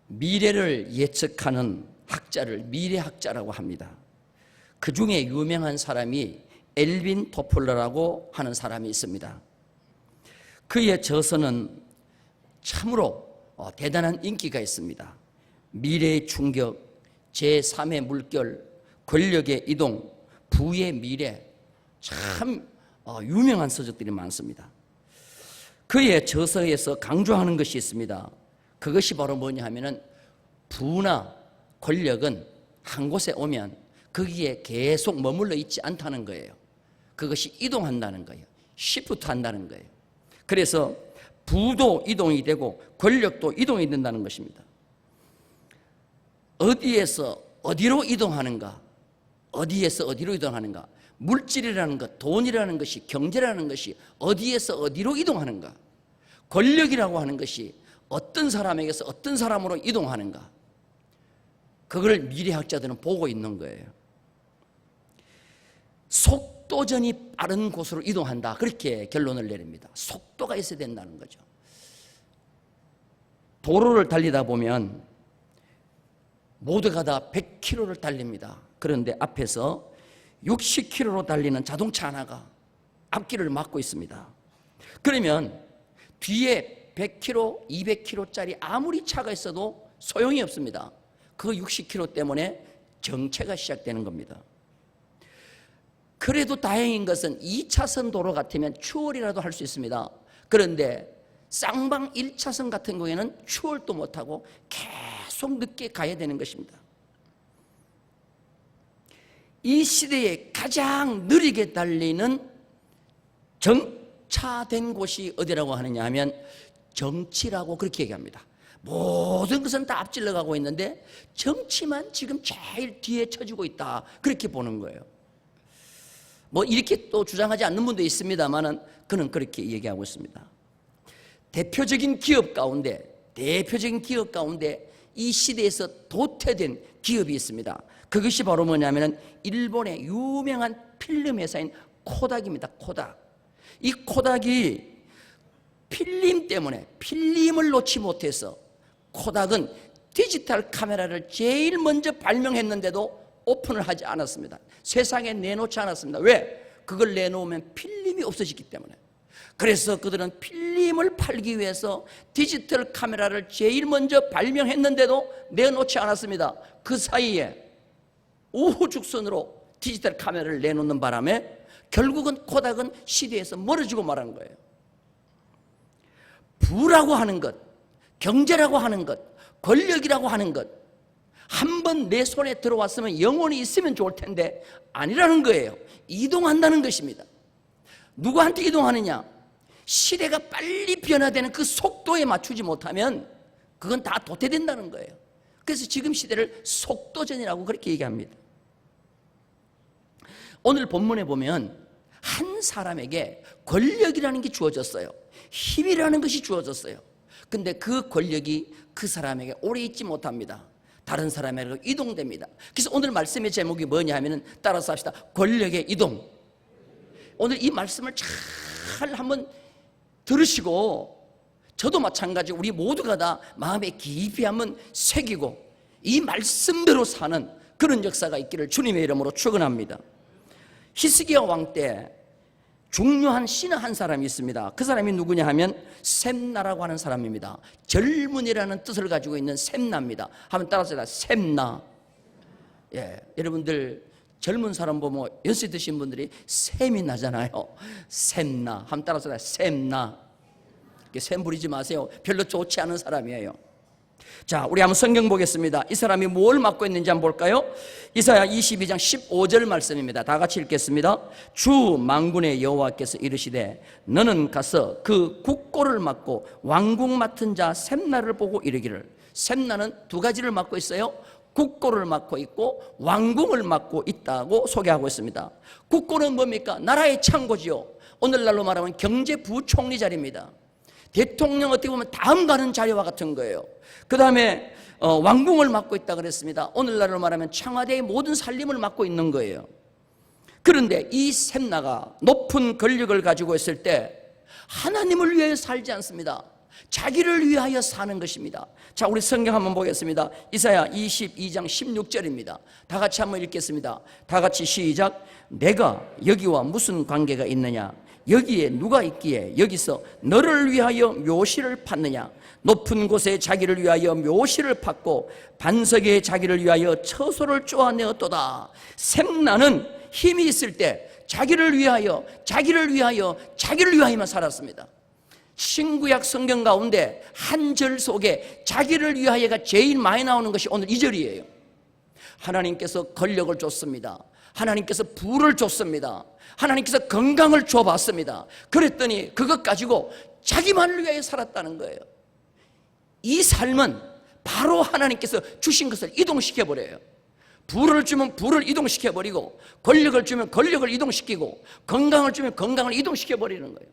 미래를 예측하는 학자를 미래학자라고 합니다. 그 중에 유명한 사람이 엘빈 토플러라고 하는 사람이 있습니다. 그의 저서는 참으로 대단한 인기가 있습니다. 미래의 충격, 제3의 물결, 권력의 이동, 부의 미래, 참 유명한 서적들이 많습니다. 그의 저서에서 강조하는 것이 있습니다. 그것이 바로 뭐냐 하면은 부나 권력은 한 곳에 오면 거기에 계속 머물러 있지 않다는 거예요. 그것이 이동한다는 거예요. 시프트 한다는 거예요. 그래서 부도 이동이 되고 권력도 이동이 된다는 것입니다. 어디에서 어디로 이동하는가? 어디에서 어디로 이동하는가? 물질이라는 것, 돈이라는 것이, 경제라는 것이 어디에서 어디로 이동하는가? 권력이라고 하는 것이 어떤 사람에게서 어떤 사람으로 이동하는가? 그걸 미래학자들은 보고 있는 거예요. 속도전이 빠른 곳으로 이동한다, 그렇게 결론을 내립니다. 속도가 있어야 된다는 거죠. 도로를 달리다 보면 모두가 다 100km를 달립니다. 그런데 앞에서 60km로 달리는 자동차 하나가 앞길을 막고 있습니다. 그러면 뒤에 100km, 200km짜리 아무리 차가 있어도 소용이 없습니다. 그 60km 때문에 정체가 시작되는 겁니다. 그래도 다행인 것은 2차선 도로 같으면 추월이라도 할 수 있습니다. 그런데 쌍방 1차선 같은 경우에는 추월도 못하고 계속 늦게 가야 되는 것입니다. 이 시대에 가장 느리게 달리는 정차된 곳이 어디라고 하느냐 하면 정치라고 그렇게 얘기합니다. 모든 것은 다 앞질러 가고 있는데 정치만 지금 제일 뒤에 쳐지고 있다, 그렇게 보는 거예요. 뭐 이렇게 또 주장하지 않는 분도 있습니다만은 그는 그렇게 얘기하고 있습니다. 대표적인 기업 가운데 이 시대에서 도태된 기업이 있습니다. 그것이 바로 뭐냐면은 일본의 유명한 필름 회사인 코닥입니다. 코닥. 이 코닥이 필름 때문에 필름을 놓지 못해서 코닥은 디지털 카메라를 제일 먼저 발명했는데도 오픈을 하지 않았습니다. 세상에 내놓지 않았습니다. 왜? 그걸 내놓으면 필름이 없어지기 때문에. 그래서 그들은 필름을 팔기 위해서 디지털 카메라를 제일 먼저 발명했는데도 내놓지 않았습니다. 그 사이에 우후죽순으로 디지털 카메라를 내놓는 바람에 결국은 코닥은 시대에서 멀어지고 말하는 거예요. 부라고 하는 것, 경제라고 하는 것, 권력이라고 하는 것, 한번 내 손에 들어왔으면 영원히 있으면 좋을 텐데 아니라는 거예요. 이동한다는 것입니다. 누구한테 이동하느냐? 시대가 빨리 변화되는 그 속도에 맞추지 못하면 그건 다 도태된다는 거예요. 그래서 지금 시대를 속도전이라고 그렇게 얘기합니다. 오늘 본문에 보면 한 사람에게 권력이라는 게 주어졌어요. 힘이라는 것이 주어졌어요. 근데 그 권력이 그 사람에게 오래 있지 못합니다. 다른 사람에게로 이동됩니다. 그래서 오늘 말씀의 제목이 뭐냐 하면은 따라서 합시다. 권력의 이동. 오늘 이 말씀을 잘 한번 들으시고 저도 마찬가지 우리 모두가 다 마음에 깊이 한번 새기고 이 말씀대로 사는 그런 역사가 있기를 주님의 이름으로 축원합니다. 히스기야 왕 때 중요한 신하 한 사람이 있습니다. 그 사람이 누구냐 하면 셈나라고 하는 사람입니다. 젊은이라는 뜻을 가지고 있는 셈나입니다. 한번 따라서 해라. 셈나. 예, 여러분들 젊은 사람 보면 연세 드신 분들이 셈이 나잖아요. 셈나. 한번 따라서 해라. 셈나. 셈 부리지 마세요. 별로 좋지 않은 사람이에요. 자, 우리 한번 성경 보겠습니다. 이 사람이 뭘 맡고 있는지 한번 볼까요? 이사야 22장 15절 말씀입니다. 다 같이 읽겠습니다. 주 만군의 여호와께서 이르시되 너는 가서 그 국고를 맡고 왕국 맡은 자 셈나를 보고 이르기를. 셈나는 두 가지를 맡고 있어요. 국고를 맡고 있고 왕궁을 맡고 있다고 소개하고 있습니다. 국고는 뭡니까? 나라의 창고지요. 오늘날로 말하면 경제부총리 자리입니다. 대통령 어떻게 보면 다음 가는 자리와 같은 거예요. 그 다음에 왕궁을 맡고 있다 그랬습니다. 오늘날로 말하면 청와대의 모든 살림을 맡고 있는 거예요. 그런데 이 셈나가 높은 권력을 가지고 있을 때 하나님을 위해 살지 않습니다. 자기를 위하여 사는 것입니다. 자, 우리 성경 한번 보겠습니다. 이사야 22장 16절입니다. 다 같이 한번 읽겠습니다. 다 같이 시작. 내가 여기와 무슨 관계가 있느냐? 여기에 누가 있기에 여기서 너를 위하여 묘시를 팠느냐? 높은 곳에 자기를 위하여 묘시를 팠고 반석에 자기를 위하여 처소를 쪼아내었도다. 샘나는 힘이 있을 때 자기를 위하여 자기를 위하여만 살았습니다. 신구약 성경 가운데 한 절 속에 자기를 위하여가 제일 많이 나오는 것이 오늘 이 절이에요. 하나님께서 권력을 줬습니다. 하나님께서 부를 줬습니다. 하나님께서 건강을 줘봤습니다. 그랬더니 그것 가지고 자기만을 위하여 살았다는 거예요. 이 삶은 바로 하나님께서 주신 것을 이동시켜버려요. 부를 주면 부를 이동시켜버리고, 권력을 주면 권력을 이동시키고, 건강을 주면 건강을 이동시켜버리는 거예요.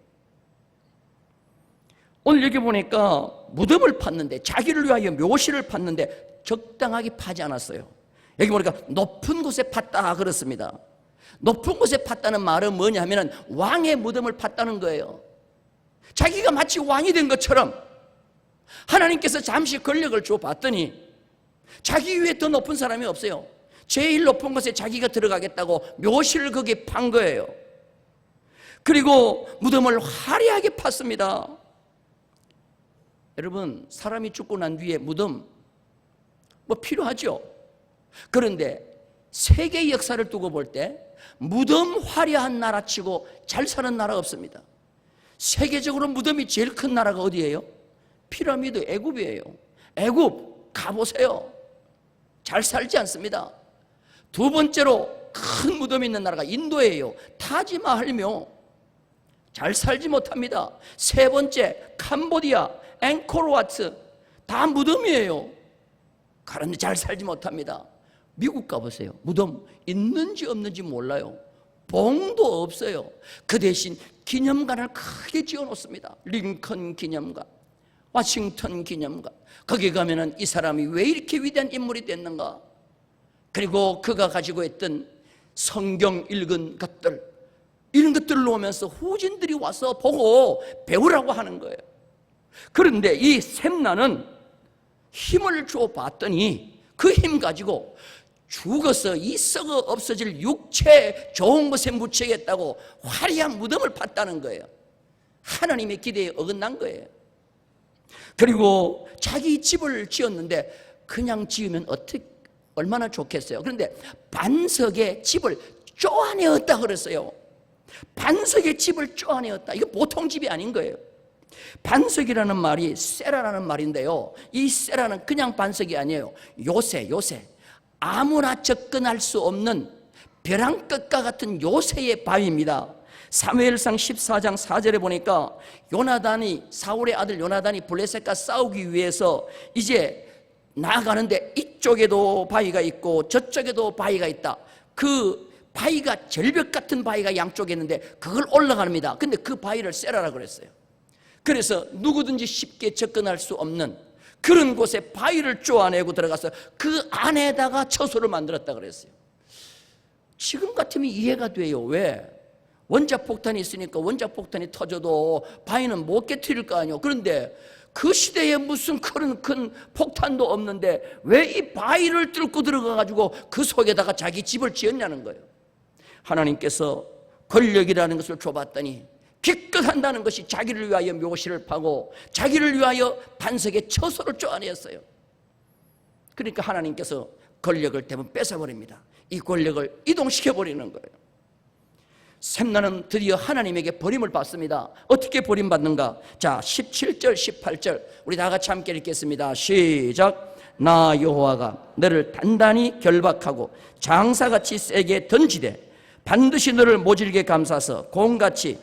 오늘 여기 보니까 무덤을 팠는데, 자기를 위하여 묘시를 팠는데 적당하게 파지 않았어요. 여기 보니까 높은 곳에 팠다 그렇습니다. 높은 곳에 팠다는 말은 뭐냐 하면 왕의 무덤을 팠다는 거예요. 자기가 마치 왕이 된 것처럼 하나님께서 잠시 권력을 줘봤더니 자기 위에 더 높은 사람이 없어요. 제일 높은 곳에 자기가 들어가겠다고 묘실을 거기에 판 거예요. 그리고 무덤을 화려하게 팠습니다. 여러분, 사람이 죽고 난 뒤에 무덤 뭐 필요하죠. 그런데 세계 역사를 두고 볼 때 무덤 화려한 나라치고 잘 사는 나라가 없습니다. 세계적으로 무덤이 제일 큰 나라가 어디예요? 피라미드 애굽이에요. 애굽 가보세요. 잘 살지 않습니다. 두 번째로 큰 무덤이 있는 나라가 인도예요. 타지마할이며 잘 살지 못합니다. 세 번째 캄보디아, 앵코르와트 다 무덤이에요. 그런데 잘 살지 못합니다. 미국 가보세요. 무덤 있는지 없는지 몰라요. 봉도 없어요. 그 대신 기념관을 크게 지어놓습니다. 링컨 기념관, 워싱턴 기념관. 거기 가면은 이 사람이 왜 이렇게 위대한 인물이 됐는가, 그리고 그가 가지고 있던 성경 읽은 것들, 이런 것들을 놓으면서 후진들이 와서 보고 배우라고 하는 거예요. 그런데 이 샘나는 힘을 줘봤더니 그 힘 가지고 죽어서 이 썩어 없어질 육체 좋은 것에 묻히겠다고 화려한 무덤을 팠다는 거예요. 하나님의 기대에 어긋난 거예요. 그리고 자기 집을 지었는데 그냥 지으면 얼마나 좋겠어요. 그런데 반석에 집을 쪼아내었다 그랬어요. 반석에 집을 쪼아내었다. 이거 보통 집이 아닌 거예요. 반석이라는 말이 세라라는 말인데요, 이 세라는 그냥 반석이 아니에요. 요새 아무나 접근할 수 없는 벼랑 끝과 같은 요새의 바위입니다. 사무엘상 14장 4절에 보니까 사울의 아들 요나단이 블레셋과 싸우기 위해서 이제 나아가는데 이쪽에도 바위가 있고 저쪽에도 바위가 있다. 그 바위가 절벽 같은 바위가 양쪽에 있는데 그걸 올라갑니다. 근데 그 바위를 세라라 그랬어요. 그래서 누구든지 쉽게 접근할 수 없는 그런 곳에 바위를 쪼아내고 들어가서 그 안에다가 처소를 만들었다 그랬어요. 지금 같으면 이해가 돼요. 왜? 원자폭탄이 있으니까 원자폭탄이 터져도 바위는 못 깨트릴 거 아니에요. 그런데 그 시대에 무슨 그런 큰 폭탄도 없는데 왜 이 바위를 뚫고 들어가가지고 그 속에다가 자기 집을 지었냐는 거예요. 하나님께서 권력이라는 것을 줘봤더니 기껏 한다는 것이 자기를 위하여 묘실을 파고 자기를 위하여 반석에 처소를 쪼아내었어요. 그러니까 하나님께서 권력을 대부분 뺏어버립니다. 이 권력을 이동시켜버리는 거예요. 샘나는 드디어 하나님에게 버림을 받습니다. 어떻게 버림받는가? 자, 17절 18절 우리 다 같이 함께 읽겠습니다. 시작. 나 여호와가 너를 단단히 결박하고 장사같이 세게 던지되 반드시 너를 모질게 감싸서 공같이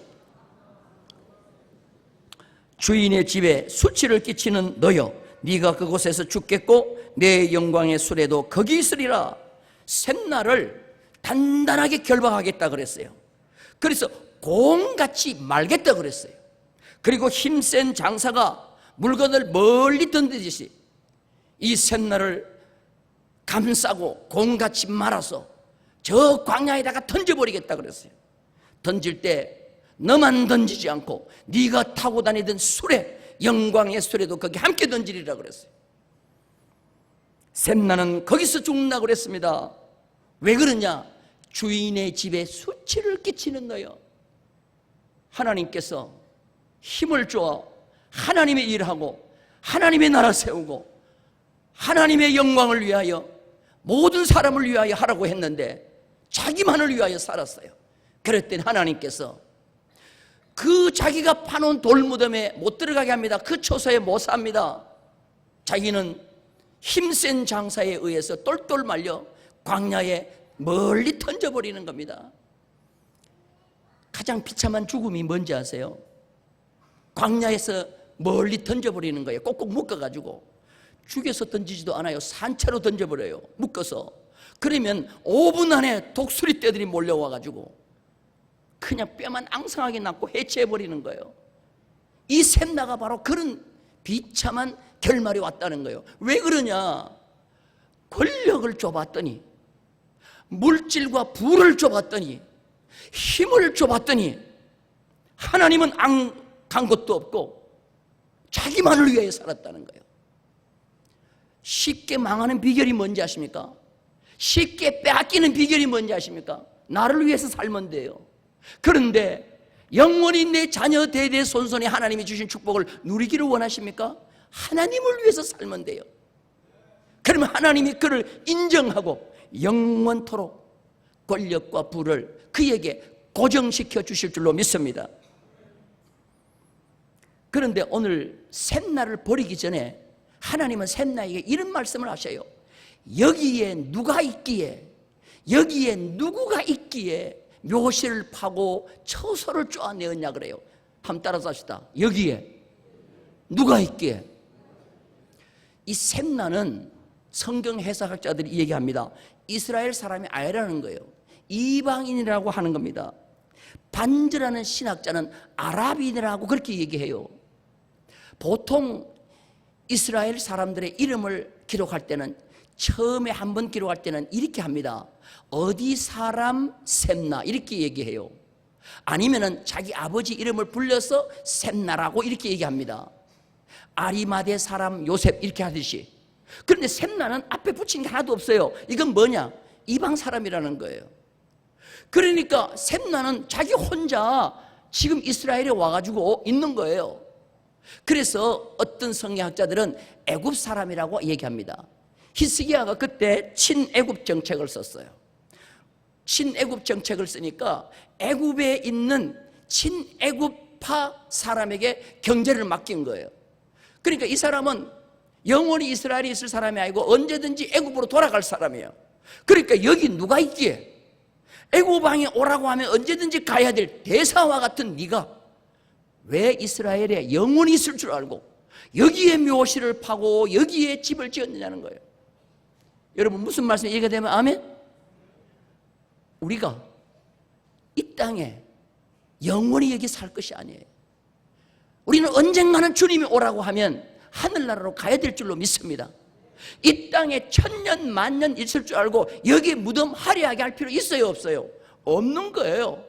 주인의 집에 수치를 끼치는 너여, 네가 그곳에서 죽겠고 내 영광의 수레도 거기 있으리라. 샘나를 단단하게 결박하겠다 그랬어요. 그래서 공같이 말겠다 그랬어요. 그리고 힘센 장사가 물건을 멀리 던지듯이 이 샘나를 감싸고 공같이 말아서 저 광야에다가 던져버리겠다 그랬어요. 던질 때 너만 던지지 않고 네가 타고 다니던 수레, 영광의 수레도 거기 함께 던지리라 그랬어요. 샘나는 거기서 죽는다고 그랬습니다. 왜 그러냐? 주인의 집에 수치를 끼치는 거예요. 하나님께서 힘을 줘 하나님의 일하고 하나님의 나라 세우고 하나님의 영광을 위하여 모든 사람을 위하여 하라고 했는데 자기만을 위하여 살았어요. 그랬더니 하나님께서 그 자기가 파놓은 돌무덤에 못 들어가게 합니다. 그 처소에 못 삽니다. 자기는 힘센 장사에 의해서 똘똘 말려 광야에 멀리 던져버리는 겁니다. 가장 비참한 죽음이 뭔지 아세요? 광야에서 멀리 던져버리는 거예요. 꼭꼭 묶어가지고. 죽여서 던지지도 않아요. 산채로 던져버려요. 묶어서. 그러면 5분 안에 독수리 떼들이 몰려와가지고 그냥 뼈만 앙상하게 낳고 해체해버리는 거예요. 이 샘나가 바로 그런 비참한 결말이 왔다는 거예요. 왜 그러냐? 권력을 줘봤더니, 물질과 부를 줘봤더니, 힘을 줘봤더니 하나님은 간 것도 없고 자기만을 위해 살았다는 거예요. 쉽게 망하는 비결이 뭔지 아십니까? 쉽게 빼앗기는 비결이 뭔지 아십니까? 나를 위해서 살면 돼요. 그런데 영원히 내 자녀 대대손손이 하나님이 주신 축복을 누리기를 원하십니까? 하나님을 위해서 살면 돼요. 그러면 하나님이 그를 인정하고 영원토록 권력과 부를 그에게 고정시켜 주실 줄로 믿습니다. 그런데 오늘 샘나를 버리기 전에 하나님은 샘나에게 이런 말씀을 하셔요. 여기에 누가 있기에, 여기에 누구가 있기에 묘실을 파고 처소를 쪼아내었냐 그래요. 한번 따라서 합시다. 여기에 누가 있기에. 이 샘나는 성경 해석학자들이 얘기합니다. 이스라엘 사람이 아니라는 거예요. 이방인이라고 하는 겁니다. 반즈라는 신학자는 아랍인이라고 그렇게 얘기해요. 보통 이스라엘 사람들의 이름을 기록할 때는 처음에 한 번 기록할 때는 이렇게 합니다. 어디 사람 샘나 이렇게 얘기해요. 아니면은 자기 아버지 이름을 불려서 샘나라고 이렇게 얘기합니다. 아리마대 사람 요셉 이렇게 하듯이. 그런데 샘나는 앞에 붙인 게 하나도 없어요. 이건 뭐냐? 이방 사람이라는 거예요. 그러니까 샘나는 자기 혼자 지금 이스라엘에 와가지고 있는 거예요. 그래서 어떤 성경학자들은 애굽 사람이라고 얘기합니다. 히스기야가 그때 친애굽 정책을 썼어요. 친애굽 정책을 쓰니까 애굽에 있는 친애굽파 사람에게 경제를 맡긴 거예요. 그러니까 이 사람은 영원히 이스라엘에 있을 사람이 아니고 언제든지 애굽으로 돌아갈 사람이에요. 그러니까 여기 누가 있기에 애굽 왕이 오라고 하면 언제든지 가야 될 대사와 같은 네가 왜 이스라엘에 영원히 있을 줄 알고 여기에 묘실을 파고 여기에 집을 지었느냐는 거예요. 여러분 무슨 말씀 이해가 되면 아멘? 우리가 이 땅에 영원히 여기 살 것이 아니에요. 우리는 언젠가는 주님이 오라고 하면 하늘나라로 가야 될 줄로 믿습니다. 이 땅에 천년 만년 있을 줄 알고 여기 무덤 화려하게 할 필요 있어요 없어요? 없는 거예요.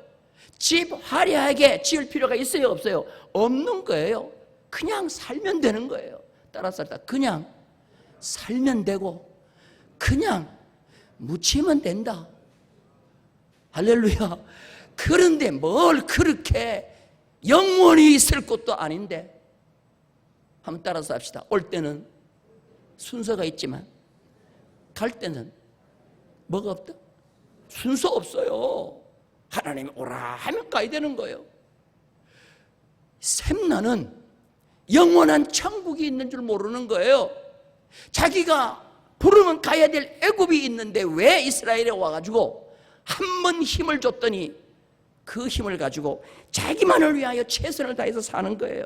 집 화려하게 지을 필요가 있어요 없어요? 없는 거예요. 그냥 살면 되는 거예요. 따라서 그냥 살면 되고 그냥 묻히면 된다. 할렐루야. 그런데 뭘 그렇게 영원히 있을 것도 아닌데. 한번 따라서 합시다. 올 때는 순서가 있지만 갈 때는 뭐가 없다? 순서 없어요. 하나님이 오라 하면 가야 되는 거예요. 샘나는 영원한 천국이 있는 줄 모르는 거예요. 자기가 부르면 가야 될 애굽이 있는데 왜 이스라엘에 와가지고 한 번 힘을 줬더니 그 힘을 가지고 자기만을 위하여 최선을 다해서 사는 거예요.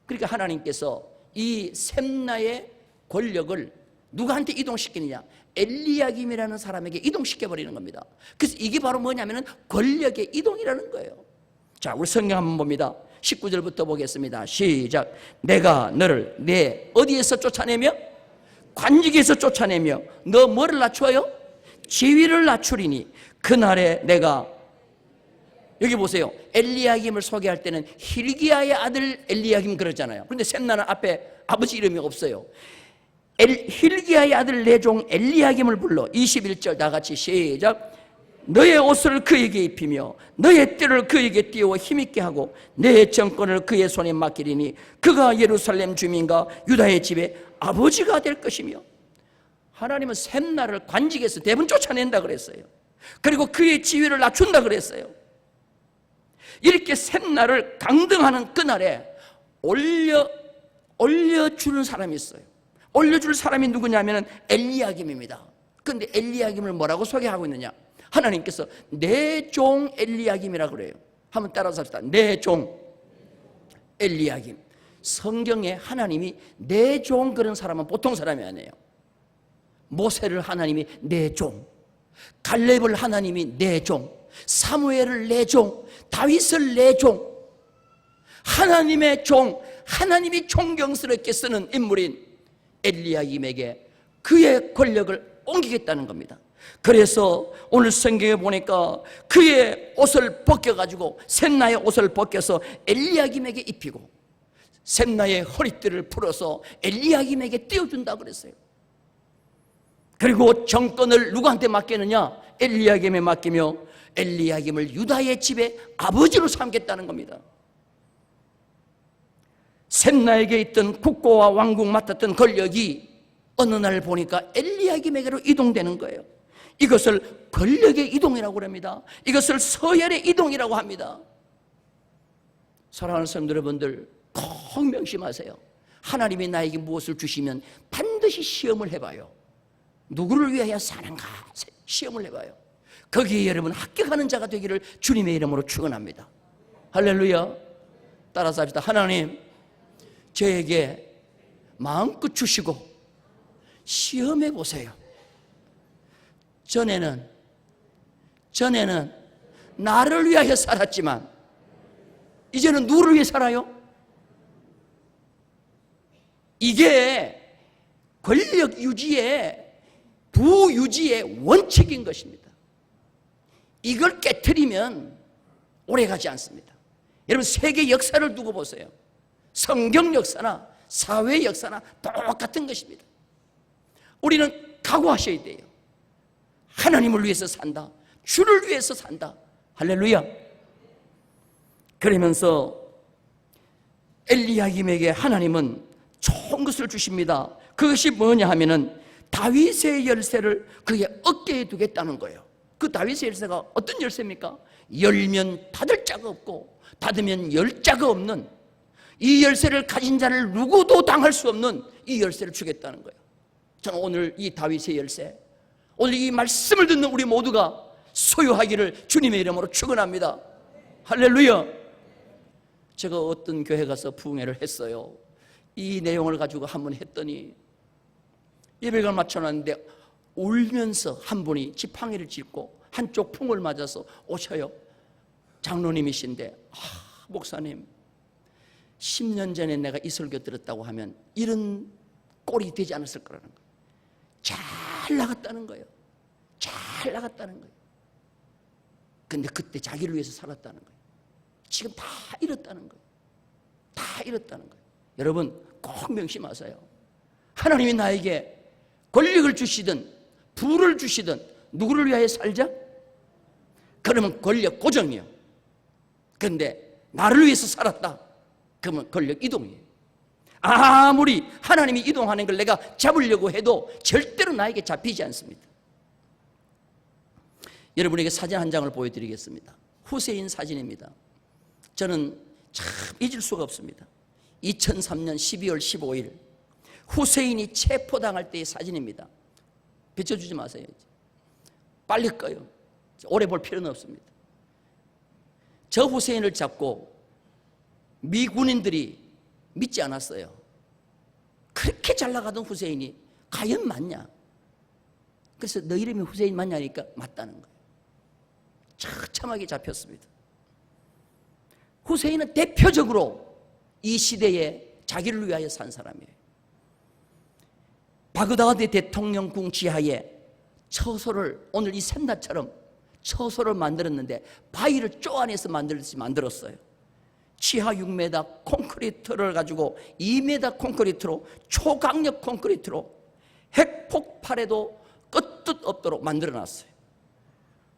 그러니까 하나님께서 이 샘나의 권력을 누구한테 이동시키느냐? 엘리야김이라는 사람에게 이동시켜버리는 겁니다. 그래서 이게 바로 뭐냐면 권력의 이동이라는 거예요. 자, 우리 성경 한번 봅니다. 19절부터 보겠습니다. 시작. 내가 너를 내 어디에서 쫓아내며? 관직에서 쫓아내며 너 뭐를 낮춰요? 지위를 낮추리니 그날에 내가 여기 보세요. 엘리야김을 소개할 때는 힐기야의 아들 엘리야김 그러잖아요. 그런데 셈나는 앞에 아버지 이름이 없어요. 힐기야의 아들 내 종 엘리야김을 불러 21절 다 같이 시작. 너의 옷을 그에게 입히며 너의 띠를 그에게 띄워 힘있게 하고 내 정권을 그의 손에 맡기리니 그가 예루살렘 주민과 유다의 집에 아버지가 될 것이며. 하나님은 셈나를 관직에서 대분 쫓아낸다 그랬어요. 그리고 그의 지위를 낮춘다 그랬어요. 이렇게 셈나를 강등하는 그날에 올려주는 사람이 있어요. 올려줄 사람이 누구냐면 엘리야김입니다. 그런데 엘리야김을 뭐라고 소개하고 있느냐? 하나님께서 내 종 엘리야김이라고 그래요. 한번 따라서 합시다. 내 종 엘리야김. 성경에 하나님이 내 종 그런 사람은 보통 사람이 아니에요. 모세를 하나님이 내 종, 갈렙을 하나님이 내 종, 사무엘을 내 종, 다윗을 내 종, 하나님의 종, 하나님이 존경스럽게 쓰는 인물인 엘리야김에게 그의 권력을 옮기겠다는 겁니다. 그래서 오늘 성경에 보니까 그의 옷을 벗겨가지고 셈나의 옷을 벗겨서 엘리야김에게 입히고 셈나의 허리띠를 풀어서 엘리야김에게 띄워준다고 그랬어요. 그리고 정권을 누구한테 맡기느냐? 엘리야김에 맡기며 엘리야김을 유다의 집에 아버지로 삼겠다는 겁니다. 셈나에게 있던 국고와 왕국 맡았던 권력이 어느 날 보니까 엘리야김에게로 이동되는 거예요. 이것을 권력의 이동이라고 합니다. 이것을 서열의 이동이라고 합니다. 사랑하는 성도 여러분들, 꼭 명심하세요. 하나님이 나에게 무엇을 주시면 반드시 시험을 해봐요. 누구를 위하여 사는가 시험을 해봐요. 거기에 여러분 합격하는 자가 되기를 주님의 이름으로 축원합니다. 할렐루야. 따라서 합시다. 하나님, 저에게 마음껏 주시고 시험해 보세요. 전에는 나를 위하여 살았지만 이제는 누구를 위해 살아요? 이게 권력 유지의 부유지의 원칙인 것입니다. 이걸 깨트리면 오래가지 않습니다. 여러분, 세계 역사를 두고 보세요. 성경 역사나 사회 역사나 똑같은 것입니다. 우리는 각오하셔야 돼요. 하나님을 위해서 산다. 주를 위해서 산다. 할렐루야. 그러면서 엘리야김에게 하나님은 좋은 것을 주십니다. 그것이 뭐냐 하면은 다윗의 열쇠를 그의 어깨에 두겠다는 거예요. 그 다윗의 열쇠가 어떤 열쇠입니까? 열면 닫을 자가 없고 닫으면 열 자가 없는, 이 열쇠를 가진 자를 누구도 당할 수 없는 이 열쇠를 주겠다는 거예요. 저는 오늘 이 다윗의 열쇠, 오늘 이 말씀을 듣는 우리 모두가 소유하기를 주님의 이름으로 축원합니다. 할렐루야. 제가 어떤 교회 가서 부흥회를 했어요. 이 내용을 가지고 한번 했더니 예배를 맞춰놨는데 울면서 한 분이 지팡이를 짚고 한쪽 풍을 맞아서 오셔요. 장로님이신데, 목사님, 10년 전에 내가 이 설교 들었다고 하면 이런 꼴이 되지 않았을 거라는 거예요. 잘 나갔다는 거예요. 잘 나갔다는 거예요. 근데 그때 자기를 위해서 살았다는 거예요. 지금 다 잃었다는 거예요. 다 잃었다는 거예요. 여러분, 꼭 명심하세요. 하나님이 나에게 권력을 주시든 부를 주시든 누구를 위하여 살자? 그러면 권력 고정이에요. 그런데 나를 위해서 살았다, 그러면 권력 이동이에요. 아무리 하나님이 이동하는 걸 내가 잡으려고 해도 절대로 나에게 잡히지 않습니다. 여러분에게 사진 한 장을 보여드리겠습니다. 후세인 사진입니다. 저는 참 잊을 수가 없습니다. 2003년 12월 15일 후세인이 체포당할 때의 사진입니다. 비춰주지 마세요. 빨리 꺼요. 오래 볼 필요는 없습니다. 저 후세인을 잡고 미 군인들이 믿지 않았어요. 그렇게 잘 나가던 후세인이 과연 맞냐? 그래서 너 이름이 후세인 맞냐니까 맞다는 거예요. 처참하게 잡혔습니다. 후세인은 대표적으로 이 시대에 자기를 위하여 산 사람이에요. 바그다드 대통령궁 지하에 처소를 오늘 이 셈나처럼 처소를 만들었는데 바위를 쪼아내서 만들듯이 만들었어요. 지하 6m 콘크리트를 가지고 2m 콘크리트로, 초강력 콘크리트로 핵폭발에도 끝도 없도록 만들어놨어요.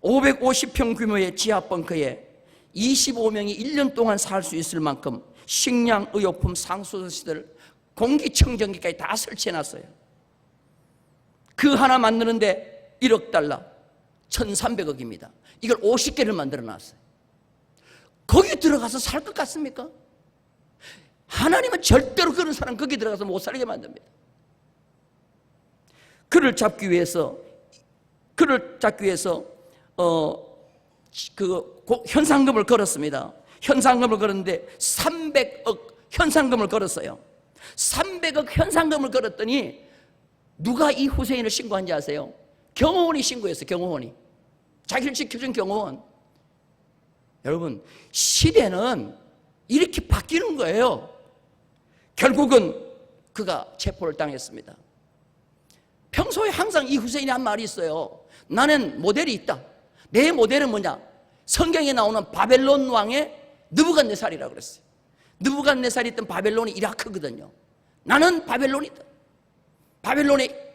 550평 규모의 지하 벙커에 25명이 1년 동안 살 수 있을 만큼 식량, 의료품, 상수시설, 공기청정기까지 다 설치해놨어요. 그 하나 만드는데 1억 달러, 1,300억입니다. 이걸 50개를 만들어놨어요. 거기 들어가서 살 것 같습니까? 하나님은 절대로 그런 사람 거기 들어가서 못 살게 만듭니다. 그를 잡기 위해서 현상금을 걸었습니다. 현상금을 걸었는데 300억 현상금을 걸었어요. 300억 현상금을 걸었더니 누가 이 후세인을 신고한지 아세요? 경호원이 신고했어요. 경호원이. 자기를 지켜준 경호원. 여러분, 시대는 이렇게 바뀌는 거예요. 결국은 그가 체포를 당했습니다. 평소에 항상 이 후세인이 한 말이 있어요. 나는 모델이 있다. 내 모델은 뭐냐? 성경에 나오는 바벨론 왕의 느부갓네살이라고 그랬어요. 느부갓네살이 있던 바벨론이 이라크거든요. 나는 바벨론이다. 바벨론의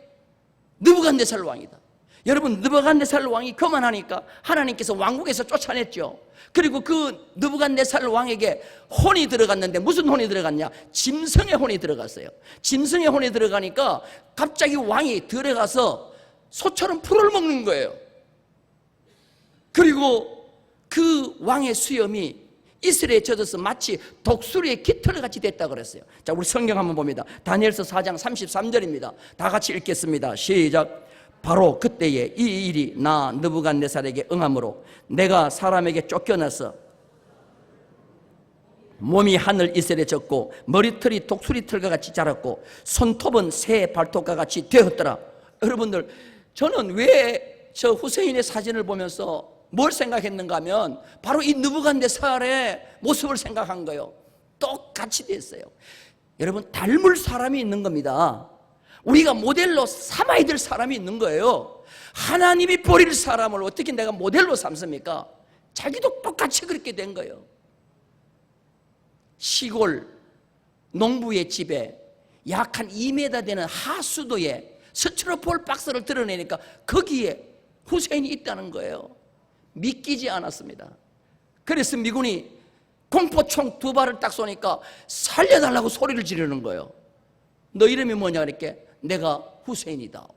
느부갓네살 왕이다. 여러분, 느부갓네살 왕이 교만하니까 하나님께서 왕국에서 쫓아냈죠. 그리고 그 느부갓네살 왕에게 혼이 들어갔는데 무슨 혼이 들어갔냐? 짐승의 혼이 들어갔어요. 짐승의 혼이 들어가니까 갑자기 왕이 들어가서 소처럼 풀을 먹는 거예요. 그리고 그 왕의 수염이 이슬에 젖어서 마치 독수리의 깃털 같이 됐다고 그랬어요. 자, 우리 성경 한번 봅니다. 다니엘서 4장 33절입니다. 다 같이 읽겠습니다. 시작. 바로 그때에 이 일이 나 느부갓네살에게 응함으로 내가 사람에게 쫓겨나서 몸이 하늘 이슬에 젖고 머리털이 독수리 털과 같이 자랐고 손톱은 새 발톱과 같이 되었더라. 여러분들, 저는 왜 저 후세인의 사진을 보면서 뭘 생각했는가 하면 바로 이 느부갓네살의 모습을 생각한 거예요. 똑같이 됐어요. 여러분, 닮을 사람이 있는 겁니다. 우리가 모델로 삼아야 될 사람이 있는 거예요. 하나님이 버릴 사람을 어떻게 내가 모델로 삼습니까? 자기도 똑같이 그렇게 된 거예요. 시골 농부의 집에 약 한 2m 되는 하수도에 스티로폼 박스를 드러내니까 거기에 후세인이 있다는 거예요. 믿기지 않았습니다. 그래서 미군이 공포총 2발을 딱 쏘니까 살려달라고 소리를 지르는 거예요. 너 이름이 뭐냐? 이렇게 내가 후세인이다.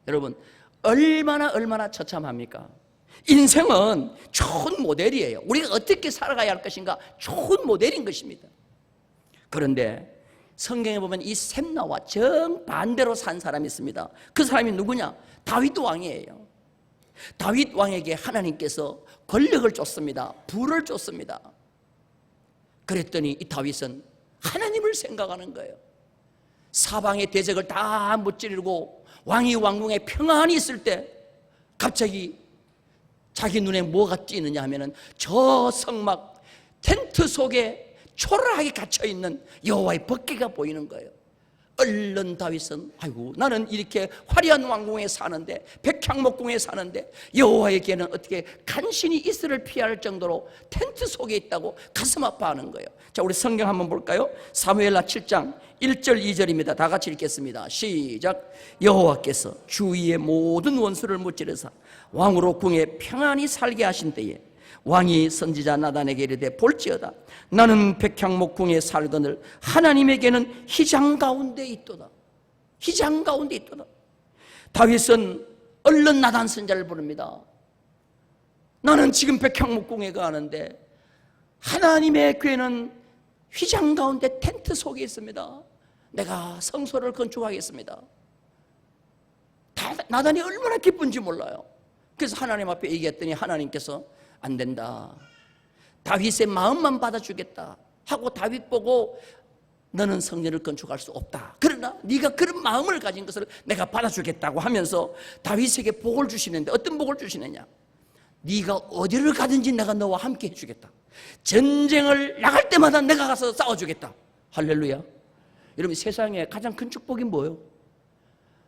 여러분, 얼마나 처참합니까? 인생은 좋은 모델이에요. 우리가 어떻게 살아가야 할 것인가 좋은 모델인 것입니다. 그런데 성경에 보면 이 셈나와 정반대로 산 사람이 있습니다. 그 사람이 누구냐? 다윗 왕이에요. 다윗 왕에게 하나님께서 권력을 줬습니다. 부를 줬습니다. 그랬더니 이 다윗은 하나님을 생각하는 거예요. 사방의 대적을 다 무찌르고 왕이 왕궁에 평안히 있을 때 갑자기 자기 눈에 뭐가 띄느냐 하면은 저 성막 텐트 속에 초라하게 갇혀있는 여호와의 법궤가 보이는 거예요. 얼른 다윗은 아이고, 나는 이렇게 화려한 왕궁에 사는데, 백향목궁에 사는데 여호와에게는 어떻게 간신히 이슬을 피할 정도로 텐트 속에 있다고 가슴 아파하는 거예요. 자, 우리 성경 한번 볼까요? 사무엘하 7장 1절 2절입니다. 다 같이 읽겠습니다. 시작. 여호와께서 주위의 모든 원수를 무찌르사 왕으로 궁에 평안히 살게 하신 때에 왕이 선지자 나단에게 이르되 볼지어다 나는 백향목궁에 살거늘 하나님에게는 휘장 가운데 있도다. 휘장 가운데 있도다. 다윗은 얼른 나단 선지자를 부릅니다. 나는 지금 백향목궁에 가는데 하나님의 궤는 휘장 가운데 텐트 속에 있습니다. 내가 성소를 건축하겠습니다. 나단이 얼마나 기쁜지 몰라요. 그래서 하나님 앞에 얘기했더니 하나님께서 안 된다. 다윗의 마음만 받아주겠다 하고 다윗 보고 너는 성전을 건축할 수 없다. 그러나 네가 그런 마음을 가진 것을 내가 받아주겠다고 하면서 다윗에게 복을 주시는데 어떤 복을 주시느냐? 네가 어디를 가든지 내가 너와 함께 해주겠다. 전쟁을 나갈 때마다 내가 가서 싸워주겠다. 할렐루야. 여러분, 세상에 가장 큰 축복이 뭐예요?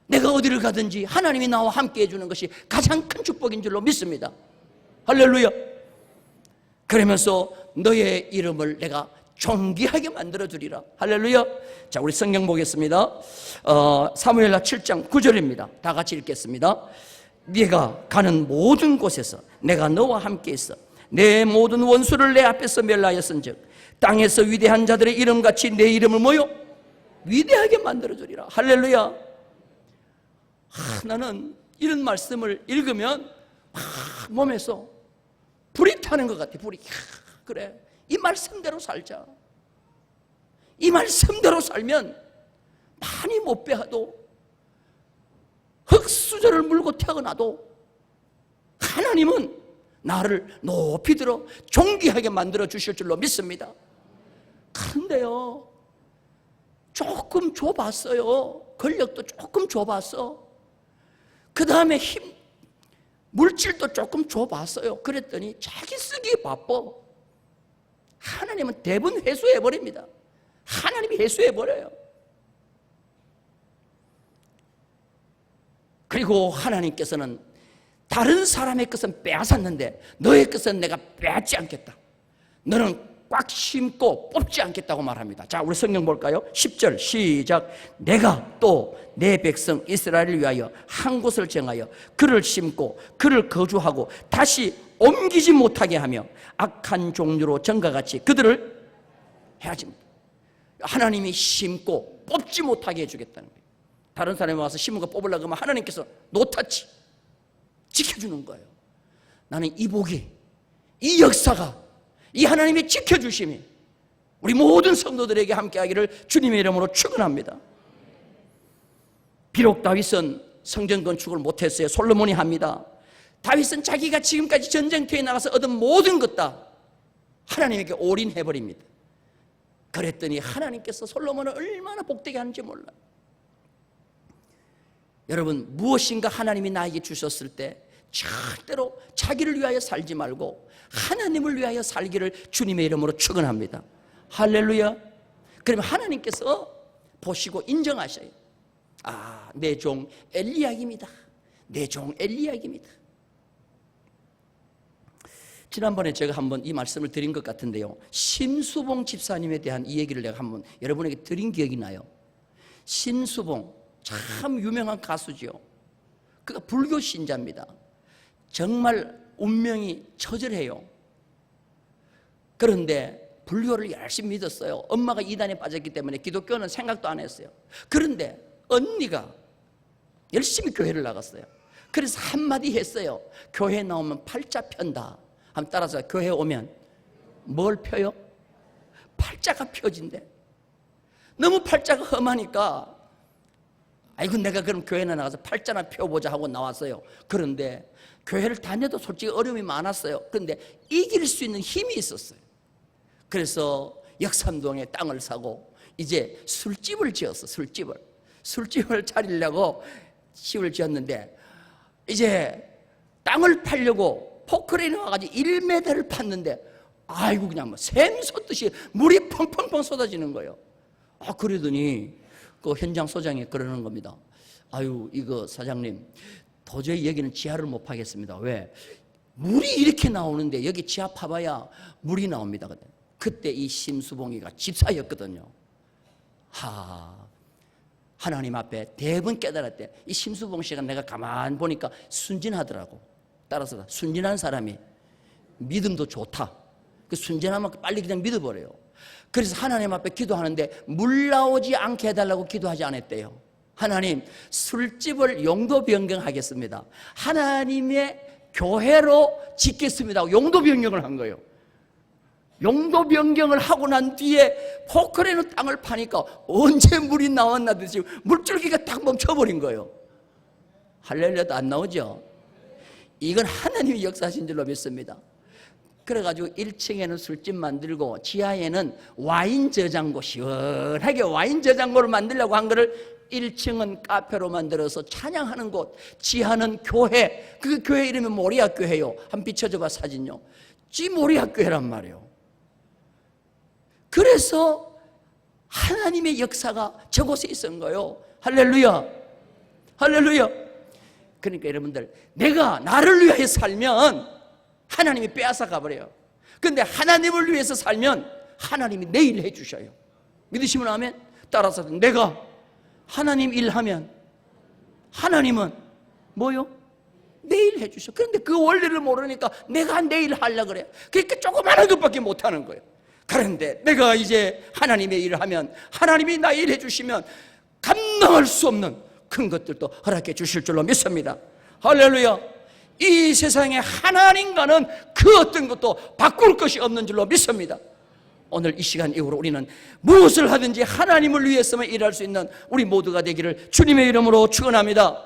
내가 어디를 가든지 하나님이 나와 함께 해주는 것이 가장 큰 축복인 줄로 믿습니다. 할렐루야. 그러면서 너의 이름을 내가 존귀하게 만들어주리라. 할렐루야. 자, 우리 성경 보겠습니다. 사무엘하 7장 9절입니다. 다 같이 읽겠습니다. 네가 가는 모든 곳에서 내가 너와 함께 있어 내 모든 원수를 내 앞에서 멸하였은즉 땅에서 위대한 자들의 이름같이 내 이름을 뭐요? 위대하게 만들어주리라. 할렐루야. 나는 이런 말씀을 읽으면 막 몸에서 불이 타는 것 같아. 불이. 그래, 이 말씀대로 살자. 이 말씀대로 살면 많이 못 배워도 흙수저를 물고 태어나도 하나님은 나를 높이 들어 존귀하게 만들어 주실 줄로 믿습니다. 그런데요, 조금 줘봤어요. 권력도 조금 줘봤어. 그 다음에 물질도 조금 줘봤어요. 그랬더니 자기 쓰기에 바빠. 하나님은 대부분 회수해버립니다. 하나님이 회수해버려요. 그리고 하나님께서는 다른 사람의 것은 빼앗았는데 너의 것은 내가 빼앗지 않겠다. 너는 꽉 심고 뽑지 않겠다고 말합니다. 자, 우리 성경 볼까요? 10절 시작. 내가 또 내 백성 이스라엘을 위하여 한 곳을 정하여 그를 심고 그를 거주하고 다시 옮기지 못하게 하며 악한 종류로 전과 같이 그들을 해야지. 하나님이 심고 뽑지 못하게 해주겠다는 거예요. 다른 사람이 와서 심은 거 뽑으려고 하면 하나님께서 노타치 지켜주는 거예요. 나는 이 복이, 이 역사가, 이 하나님의 지켜주심이 우리 모든 성도들에게 함께하기를 주님의 이름으로 축원합니다. 비록 다윗은 성전 건축을 못했어요. 솔로몬이 합니다. 다윗은 자기가 지금까지 전쟁터에 나가서 얻은 모든 것 다 하나님에게 올인해버립니다. 그랬더니 하나님께서 솔로몬을 얼마나 복되게 하는지 몰라요. 여러분, 무엇인가 하나님이 나에게 주셨을 때 절대로 자기를 위하여 살지 말고 하나님을 위하여 살기를 주님의 이름으로 축원합니다. 할렐루야. 그러면 하나님께서 보시고 인정하셔요. 아, 내 종 엘리야입니다. 내 종 엘리야입니다. 지난번에 제가 한번 이 말씀을 드린 것 같은데요, 심수봉 집사님에 대한 이 얘기를 내가 한번 여러분에게 드린 기억이 나요. 심수봉 참 유명한 가수지요. 그가 불교 신자입니다. 정말 운명이 처절해요. 그런데 불교를 열심히 믿었어요. 엄마가 이단에 빠졌기 때문에 기독교는 생각도 안 했어요. 그런데 언니가 열심히 교회를 나갔어요. 그래서 한마디 했어요. 교회 나오면 팔자 편다. 한번 따라서 교회 오면 뭘 펴요? 팔자가 펴진대. 너무 팔자가 험하니까 아이고 내가 그럼 교회나 나가서 팔자나 펴보자 하고 나왔어요. 그런데 교회를 다녀도 솔직히 어려움이 많았어요. 그런데 이길 수 있는 힘이 있었어요. 그래서 역삼동에 땅을 사고 이제 술집을 지었어. 술집을 차리려고 집을 지었는데 이제 땅을 팔려고 포크레인에 와가지고 1m를 팠는데 아이고 그냥 뭐 샘 솟듯이 물이 펑펑펑 쏟아지는 거예요. 아, 그러더니 그 현장 소장이 그러는 겁니다. 아유, 이거 사장님 도저히 여기는 지하를 못 파겠습니다. 왜? 물이 이렇게 나오는데 여기 지하 파봐야 물이 나옵니다. 그때 이 심수봉이가 집사였거든요. 하나님 앞에 대번 깨달았대. 이 심수봉 씨가 내가 가만 보니까 순진하더라고. 따라서 순진한 사람이 믿음도 좋다. 그 순진하면 빨리 그냥 믿어버려요. 그래서 하나님 앞에 기도하는데 물 나오지 않게 해달라고 기도하지 않았대요. 하나님, 술집을 용도 변경하겠습니다. 하나님의 교회로 짓겠습니다. 용도 변경을 한 거예요. 용도 변경을 하고 난 뒤에 포크레인 땅을 파니까 언제 물이 나왔나 듯이 물줄기가 딱 멈춰버린 거예요. 할렐루야도 안 나오죠? 이건 하나님이 역사하신 줄로 믿습니다. 그래가지고 1층에는 술집 만들고 지하에는 와인 저장고, 시원하게 와인 저장고를 만들려고 한 거를 1층은 카페로 만들어서 찬양하는 곳, 지하는 교회. 그 교회 이름이 모리아교회요. 한번 비춰줘봐 사진요. 모리아교회란 말이에요. 그래서 하나님의 역사가 저곳에 있었던 거예요. 할렐루야. 할렐루야. 그러니까 여러분들, 내가 나를 위하여 살면 하나님이 빼앗아 가버려요. 근데 하나님을 위해서 살면 하나님이 내일 해주셔요. 믿으시면 아멘. 따라서 내가 하나님 일하면 하나님은 뭐요? 내일 해주셔. 그런데 그 원리를 모르니까 내가 내일 하려고 그래요. 그러니까 조그마한 것밖에 못하는 거예요. 그런데 내가 이제 하나님의 일을 하면 하나님이 나 일 해주시면 감당할 수 없는 큰 것들도 허락해 주실 줄로 믿습니다. 할렐루야. 이 세상에 하나님과는 그 어떤 것도 바꿀 것이 없는 줄로 믿습니다. 오늘 이 시간 이후로 우리는 무엇을 하든지 하나님을 위해서만 일할 수 있는 우리 모두가 되기를 주님의 이름으로 축원합니다.